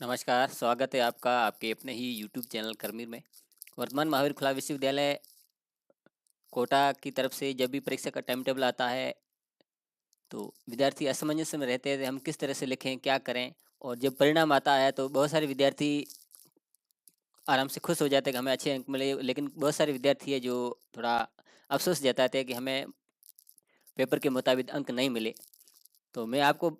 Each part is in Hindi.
नमस्कार, स्वागत है आपका आपके अपने ही यूट्यूब चैनल करमीर में। वर्तमान महावीर खुला विश्वविद्यालय कोटा की तरफ से जब भी परीक्षा का टाइम टेबल आता है, तो विद्यार्थी असमंजस में रहते हैं, हम किस तरह से लिखें, क्या करें? और जब परिणाम आता है, तो बहुत सारे विद्यार्थी आराम से खुश हो जाते हैं कि हमें अच्छे अंक मिले, लेकिन बहुत सारे विद्यार्थी हैं जो थोड़ा अफ़सोस जताते हैं कि हमें पेपर के मुताबिक अंक नहीं मिले। तो मैं आपको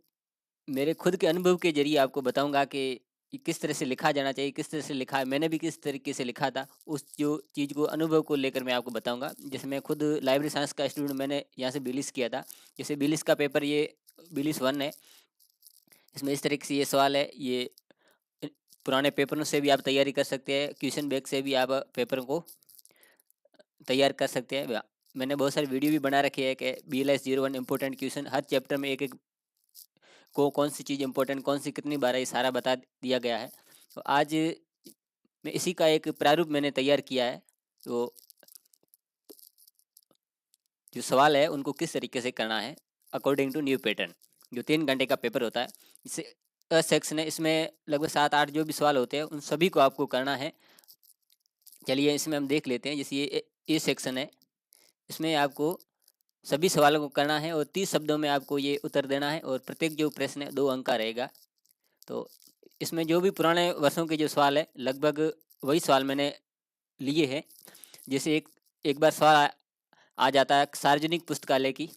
मेरे खुद के अनुभव के ज़रिए आपको बताऊँगा कि ये किस तरह से लिखा जाना चाहिए, किस तरह से लिखा है। मैंने भी किस तरीके से लिखा था, उस जो चीज़ को अनुभव को लेकर मैं आपको बताऊँगा। जैसे मैं खुद लाइब्रेरी साइंस का स्टूडेंट मैंने यहाँ से बिलिस किया था। जैसे बिलिस का पेपर ये बिलिस 1 है। इसमें इस तरीके से ये सवाल है, ये अ, पुराने पेपरों से भी आप तैयारी कर सकते हैं, क्वेश्चन बैंक से भी आप पेपर को तैयार कर सकते हैं। मैंने बहुत सारी वीडियो भी बना रखी है कि BLS 01 इम्पोर्टेंट क्वेश्चन हर चैप्टर में एक-एक को कौन सी चीज़ इम्पोर्टेंट, कौन सी कितनी बार है, ये सारा बता दिया गया है। तो आज मैं इसी का एक प्रारूप मैंने तैयार किया है। तो जो सवाल है उनको किस तरीके से करना है अकॉर्डिंग टू न्यू पैटर्न, जो 3 घंटे का पेपर होता है। इससे सेक्शन है, इसमें लगभग 7-8 जो भी सवाल होते हैं उन सभी को आपको करना है। चलिए इसमें हम देख लेते हैं। जैसे ये ए सेक्शन है, इसमें आपको सभी सवालों को करना है और 30 शब्दों में आपको ये उत्तर देना है और प्रत्येक जो प्रश्न है 2 अंक का रहेगा। तो इसमें जो भी पुराने वर्षों के जो सवाल है, लगभग वही सवाल मैंने लिए हैं। जैसे एक एक बार सवाल आ जाता है, सार्वजनिक पुस्तकालय की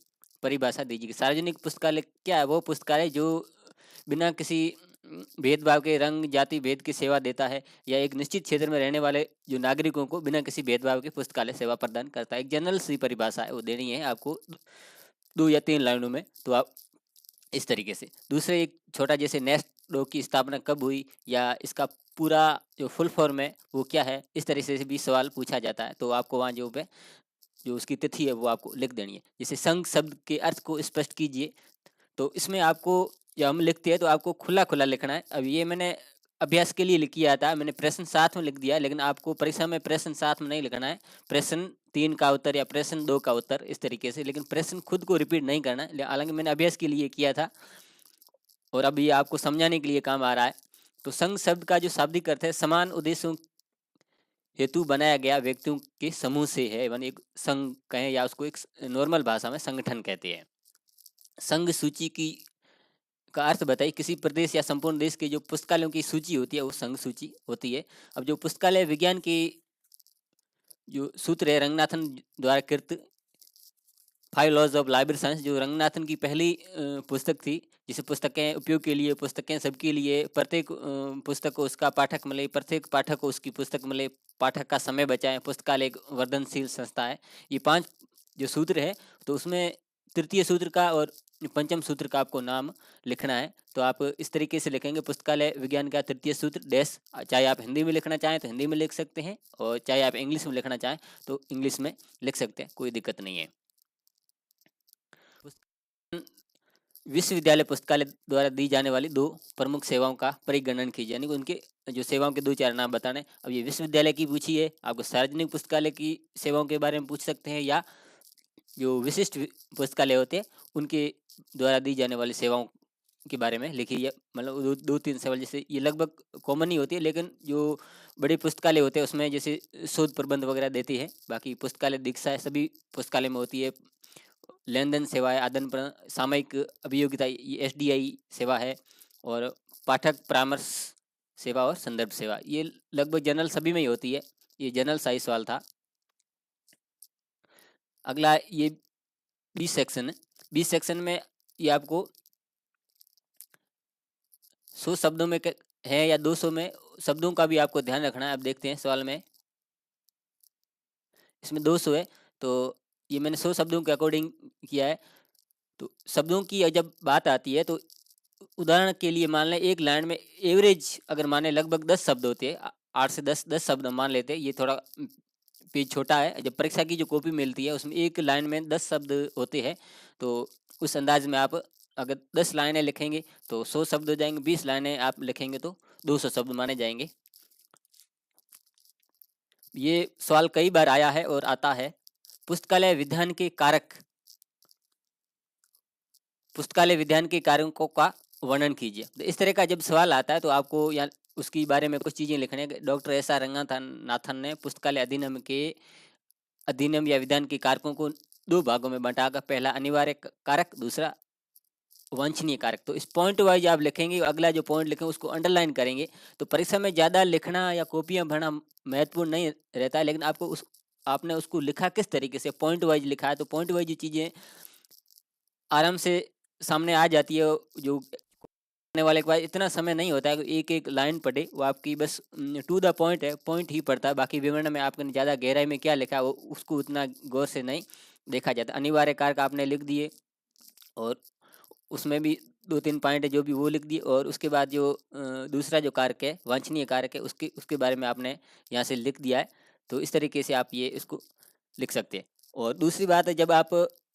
परिभाषा दीजिए। सार्वजनिक पुस्तकालय क्या है? वो पुस्तकालय जो बिना किसी भेदभाव के, रंग जाति भेद की सेवा देता है, या एक निश्चित क्षेत्र में रहने वाले जो नागरिकों को बिना किसी भेदभाव के पुस्तकालय सेवा प्रदान करता है। एक जनरल सी परिभाषा है, वो देनी है आपको 2 या 3 लाइनों में। तो आप इस तरीके से। दूसरे एक छोटा, जैसे नेस्टो की स्थापना कब हुई, या इसका पूरा जो फुल फॉर्म है वो क्या है, इस तरह से भी सवाल पूछा जाता है। तो आपको वहाँ जो उसकी तिथि है वो आपको लिख देनी है। जैसे संघ शब्द के अर्थ को स्पष्ट कीजिए। तो इसमें आपको, जब हम लिखते हैं तो आपको खुला-खुला लिखना है। अब ये मैंने अभ्यास के लिए लिख किया था, मैंने प्रश्न साथ में लिख दिया है, लेकिन आपको परीक्षा में प्रश्न साथ में नहीं लिखना है। प्रश्न 3 का उत्तर या प्रश्न 2 का उत्तर, इस तरीके से। लेकिन प्रश्न खुद को रिपीट नहीं करना है। हालाँकि मैंने अभ्यास के लिए किया था और अब ये आपको समझाने के लिए काम आ रहा है। तो संघ शब्द का जो शाब्दिक अर्थ है, समान उद्देश्यों हेतु बनाया गया व्यक्तियों के समूह से है। यानी एक संघ कहें, या उसको एक नॉर्मल भाषा में संगठन कहते हैं। संघ सूची की का अर्थ बताइए। किसी प्रदेश या संपूर्ण देश के जो पुस्तकालयों की सूची होती है, वो संघ सूची होती है। अब जो पुस्तकालय विज्ञान की जो सूत्र है, रंगनाथन द्वारा कृत 5 लॉज ऑफ लाइब्रेरी साइंस, जो रंगनाथन की पहली पुस्तक थी, जिसे पुस्तकें उपयोग के लिए, पुस्तकें सबके लिए, प्रत्येक पुस्तक को उसका पाठक मिले, प्रत्येक पाठक को उसकी पुस्तक मिले, पाठक का समय बचाएं, पुस्तकालय एक वर्धनशील संस्था है। ये 5 जो सूत्र है, तो उसमें तृतीय सूत्र का और पंचम सूत्र का आपको नाम लिखना है। तो आप इस तरीके से लिखेंगे, पुस्तकालय विज्ञान का तृतीय सूत्र डैश। चाहे आप हिंदी में लिखना चाहें तो हिंदी में लिख सकते हैं, और चाहे आप इंग्लिश में लिखना चाहें तो इंग्लिश में लिख सकते हैं, कोई दिक्कत नहीं है। विश्वविद्यालय पुस्तकालय द्वारा दी जाने वाली 2 प्रमुख सेवाओं का परिगणन कीजिए, यानी कि उनके जो सेवाओं के 2-4 नाम बताने। अब ये विश्वविद्यालय की पूछी है, आपको सार्वजनिक पुस्तकालय की सेवाओं के बारे में पूछ सकते हैं, या जो विशिष्ट पुस्तकालय होते हैं उनके द्वारा दी जाने वाली सेवाओं के बारे में लिखिए। मतलब 2-3 सवाल, जैसे ये लगभग कॉमन ही होती है, लेकिन जो बड़े पुस्तकालय होते हैं उसमें जैसे शोध प्रबंध वगैरह देती है। बाकी पुस्तकालय दीक्षा है, सभी पुस्तकालय में होती है। लेन-देन सेवाएँ, आदान प्रदान, सामयिक अभियोगिता, ये SDI सेवा है, और पाठक परामर्श सेवा और संदर्भ सेवा, ये लगभग जनरल सभी में ही होती है। ये जनरल सा ही सवाल था। अगला ये बी सेक्शन है। बी सेक्शन में ये आपको 100 शब्दों में है या 200 में, शब्दों का भी आपको ध्यान रखना है। अब देखते हैं सवाल में, इसमें 200 है, तो ये मैंने 100 शब्दों के अकॉर्डिंग किया है। तो शब्दों की जब बात आती है, तो उदाहरण के लिए मान लें, एक लाइन में एवरेज अगर माने लगभग 10 शब्द होते हैं, 8 से 10 शब्द मान लेते हैं। ये थोड़ा पेज छोटा है। जब परीक्षा की जो कॉपी मिलती है उसमें एक लाइन में 10 शब्द होते हैं, तो उस अंदाज में आप अगर 10 लाइनें लिखेंगे तो 100 शब्द हो जाएंगे। 20 लाइनें आप लिखेंगे तो 200 शब्द माने जाएंगे। ये सवाल कई बार आया है और आता है। पुस्तकालय विज्ञान के कारक, पुस्तकालय विज्ञान के कारकों का वर्णन कीजिए। तो इस तरह का जब सवाल आता है तो आपको या उसके बारे में कुछ चीज़ें लिखने हैं। डॉक्टर एस आर रंगनाथन ने पुस्तकालय अधिनियम या विधान के कारकों को 2 भागों में बाँटा। पहला अनिवार्य कारक, दूसरा वांछनीय कारक। तो इस पॉइंट वाइज आप लिखेंगे, अगला जो पॉइंट लिखेंगे उसको अंडरलाइन करेंगे। तो परीक्षा में ज़्यादा लिखना या कॉपियाँ भरना महत्वपूर्ण नहीं रहता है, लेकिन आपने उसको लिखा किस तरीके से, पॉइंट वाइज लिखा है तो पॉइंट वाइज जो चीज़ें आराम से सामने आ जाती है। जो पढ़ने वाले के पास इतना समय नहीं होता है कि एक-एक लाइन पढ़े, वो आपकी बस टू द पॉइंट है, पॉइंट ही पढ़ता है। बाकी विवरण में आपने ज़्यादा गहराई में क्या लिखा है वो उसको उतना गौर से नहीं देखा जाता। अनिवार्य कारक आपने लिख दिए और उसमें भी 2-3 पॉइंट है जो भी वो लिख दिए, और उसके बाद जो दूसरा जो कारक है, वांछनीय कारक है, उसके उसके बारे में आपने यहाँ से लिख दिया है। तो इस तरीके से आप ये इसको लिख सकते हैं। और दूसरी बात है, जब आप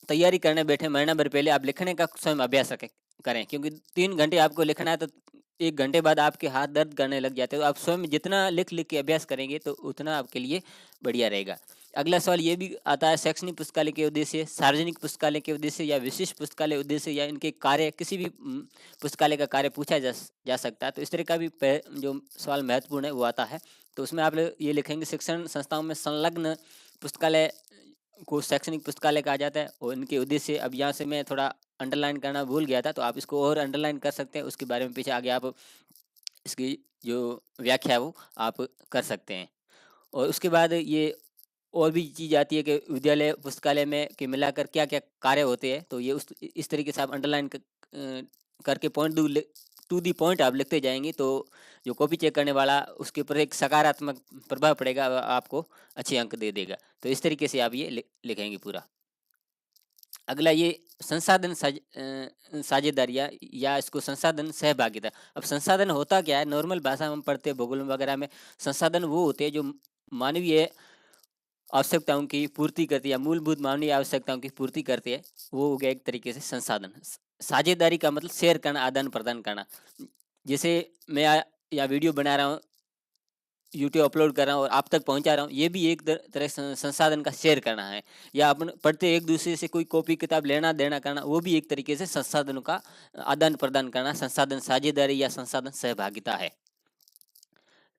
तैयारी करने बैठे महीना भर पहले आप लिखने का स्वयं अभ्यास करें, क्योंकि 3 घंटे आपको लिखना है तो 1 घंटे बाद आपके हाथ दर्द करने लग जाते हैं। तो आप स्वयं जितना लिख के अभ्यास करेंगे तो उतना आपके लिए बढ़िया रहेगा। अगला सवाल ये भी आता है, शैक्षणिक पुस्तकालय के उद्देश्य, सार्वजनिक पुस्तकालय के उद्देश्य या विशिष्ट पुस्तकालय उद्देश्य या इनके कार्य, किसी भी पुस्तकालय का कार्य पूछा जा सकता है। तो इस तरह का भी जो सवाल महत्वपूर्ण है वो आता है। तो उसमें आप ये लिखेंगे, शिक्षण संस्थाओं में संलग्न पुस्तकालय को शैक्षणिक पुस्तकालय कहा जाता है और इनके उद्देश्य, अब यहाँ से मैं थोड़ा अंडरलाइन करना भूल गया था तो आप इसको और अंडरलाइन कर सकते हैं। उसके बारे में पीछे आगे आप इसकी जो व्याख्या है वो आप कर सकते हैं। और उसके बाद ये और भी चीज़ आती है कि विद्यालय पुस्तकालय में के मिलाकर क्या-क्या कार्य होते हैं। तो ये इस तरीके से आप अंडरलाइन करके टू दी पॉइंट आप लिखते जाएंगे तो जो कॉपी चेक करने वाला उसके ऊपर एक सकारात्मक प्रभाव पड़ेगा, आपको अच्छे अंक दे देगा। तो इस तरीके से आप ये लिखेंगे पूरा। अगला ये संसाधन साझेदारी या इसको संसाधन सहभागिता। अब संसाधन होता क्या है, नॉर्मल भाषा में हम पढ़ते हैं भूगोल वगैरह में, संसाधन वो होते हैं जो मानवीय आवश्यकताओं की पूर्ति करती है, मूलभूत मानवीय आवश्यकताओं की पूर्ति करती है। वो हो गया एक तरीके से संसाधन। साझेदारी का मतलब शेयर करना, आदान प्रदान करना। जैसे मैं या वीडियो बना रहा हूँ, यूट्यूब अपलोड कर रहा हूँ और आप तक पहुँचा रहा हूँ, ये भी एक तरह संसाधन का शेयर करना है। या अपन पढ़ते एक दूसरे से कोई कॉपी किताब लेना देना करना, वो भी एक तरीके से संसाधनों का आदान प्रदान करना, संसाधन साझेदारी या संसाधन सहभागिता है।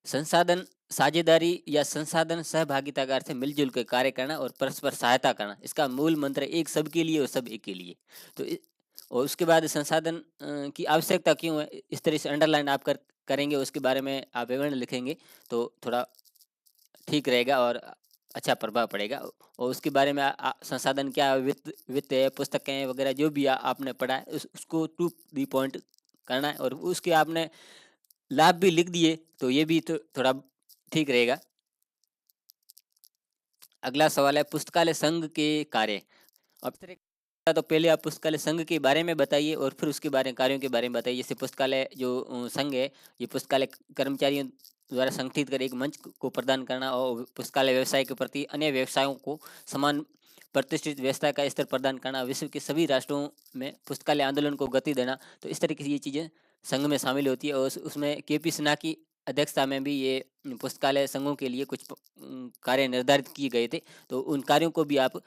संसाधन साझेदारी या संसाधन सहभागिता का अर्थ है मिलजुल कर कार्य करना और परस्पर सहायता करना। इसका मूल मंत्र एक सबके लिए और सब एक के लिए। तो और उसके बाद संसाधन की आवश्यकता क्यों है, इस तरह से अंडरलाइन आप करेंगे, उसके बारे में आप विवरण लिखेंगे तो थोड़ा ठीक रहेगा और अच्छा प्रभाव पड़ेगा। और उसके बारे में संसाधन क्या, वित्त है, पुस्तकें वगैरह जो भी आपने पढ़ा है उसको टू दी पॉइंट करना है, और उसके आपने लाभ भी लिख दिए तो ये भी तो थोड़ा ठीक रहेगा। अगला सवाल है, पुस्तकालय संघ के कार्य। अब तो पहले आप पुस्तकालय संघ के बारे में बताइए और फिर उसके बारे में कार्यों के बारे में बताइए। जैसे पुस्तकालय जो संघ है, ये पुस्तकालय कर्मचारियों द्वारा संगठित कर एक मंच को प्रदान करना और पुस्तकालय व्यवसाय के प्रति अन्य व्यवसायों को समान प्रतिष्ठित व्यवस्था का स्तर प्रदान करना, विश्व के सभी राष्ट्रों में पुस्तकालय आंदोलन को गति देना। तो इस तरीके से ये चीज़ें संघ में शामिल होती है। और उसमें के.पी. सिन्हा की अध्यक्षता में भी ये पुस्तकालय संघों के लिए कुछ कार्य निर्धारित किए गए थे। तो उन कार्यों को भी आप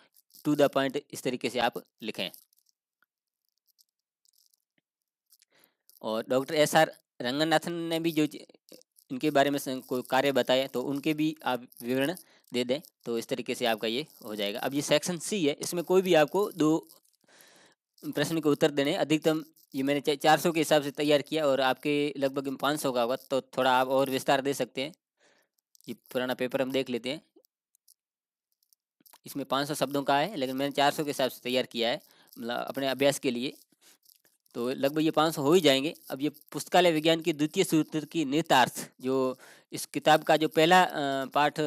टू द पॉइंट इस तरीके से आप लिखें। और डॉक्टर एस आर रंगनाथन ने भी जो इनके बारे में कोई कार्य बताए तो उनके भी आप विवरण दे दें, तो इस तरीके से आपका ये हो जाएगा। अब ये सेक्शन सी है, इसमें कोई भी आपको 2 प्रश्न के उत्तर देने। अधिकतम ये मैंने 400 के हिसाब से तैयार किया और आपके लगभग 500 का होगा, तो थोड़ा आप और विस्तार दे सकते हैं। ये पुराना पेपर हम देख लेते हैं। इसमें 500 शब्दों का है, लेकिन मैंने 400 के हिसाब से तैयार किया है, मतलब अपने अभ्यास के लिए। तो लगभग ये 500 हो ही जाएंगे। अब ये पुस्तकालय विज्ञान की द्वितीय सूत्र की निहितार्थ, जो इस किताब का जो पहला पाठ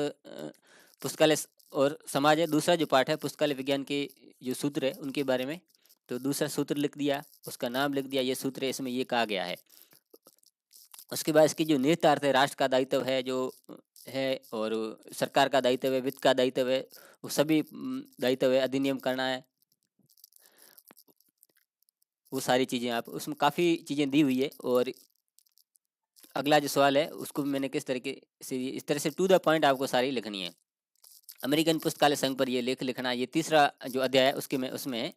पुस्तकालय और समाज है, दूसरा जो पाठ है पुस्तकालय विज्ञान के जो सूत्र है उनके बारे में। तो दूसरा सूत्र लिख दिया, उसका नाम लिख दिया, ये सूत्र है, इसमें ये कहा गया है। उसके बाद इसकी जो निहितार्थ है, राष्ट्र का दायित्व है जो है, और सरकार का दायित्व है, वित्त का दायित्व है, वो सभी दायित्व है, अधिनियम करना है, वो सारी चीज़ें आप उसमें काफ़ी चीज़ें दी हुई है। और अगला जो सवाल है उसको भी मैंने किस तरीके से, इस तरह से टू द पॉइंट आपको सारी लिखनी है। अमेरिकन पुस्तकालय संघ पर ये लेख लिखना, ये तीसरा जो अध्याय है उसमें है।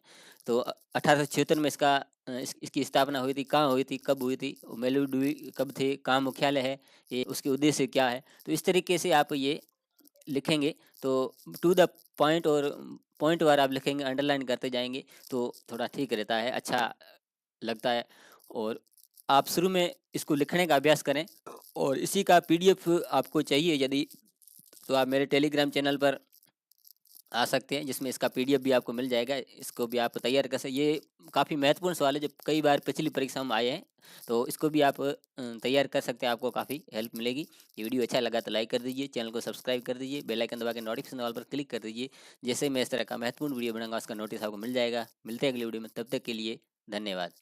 तो 1876 में इसका इसकी स्थापना हुई थी, कहाँ हुई थी, कब हुई थी, मेलुडुई कब थे, कहाँ मुख्यालय है, ये उसके उद्देश्य क्या है। तो इस तरीके से आप ये लिखेंगे तो टू द पॉइंट, और पॉइंट वार आप लिखेंगे, अंडरलाइन करते जाएंगे तो थोड़ा ठीक रहता है, अच्छा लगता है। और आप शुरू में इसको लिखने का अभ्यास करें, और इसी का पीडीएफ आपको चाहिए यदि, तो आप मेरे टेलीग्राम चैनल पर आ सकते हैं, जिसमें इसका पीडीएफ भी आपको मिल जाएगा। इसको भी आप तैयार कर सकते, ये काफ़ी महत्वपूर्ण सवाल है जो कई बार पिछली परीक्षा में आए हैं, तो इसको भी आप तैयार कर सकते हैं, आपको काफ़ी हेल्प मिलेगी। ये वीडियो अच्छा लगा तो लाइक कर दीजिए, चैनल को सब्सक्राइब कर दीजिए, बेल आइकन दबा के नोटिफिकेशन वाल पर क्लिक कर दीजिए। जैसे मैं इस तरह का महत्वपूर्ण वीडियो बनाऊंगा उसका नोटिस आपको मिल जाएगा। मिलते हैं अगली वीडियो में, तब तक के लिए धन्यवाद।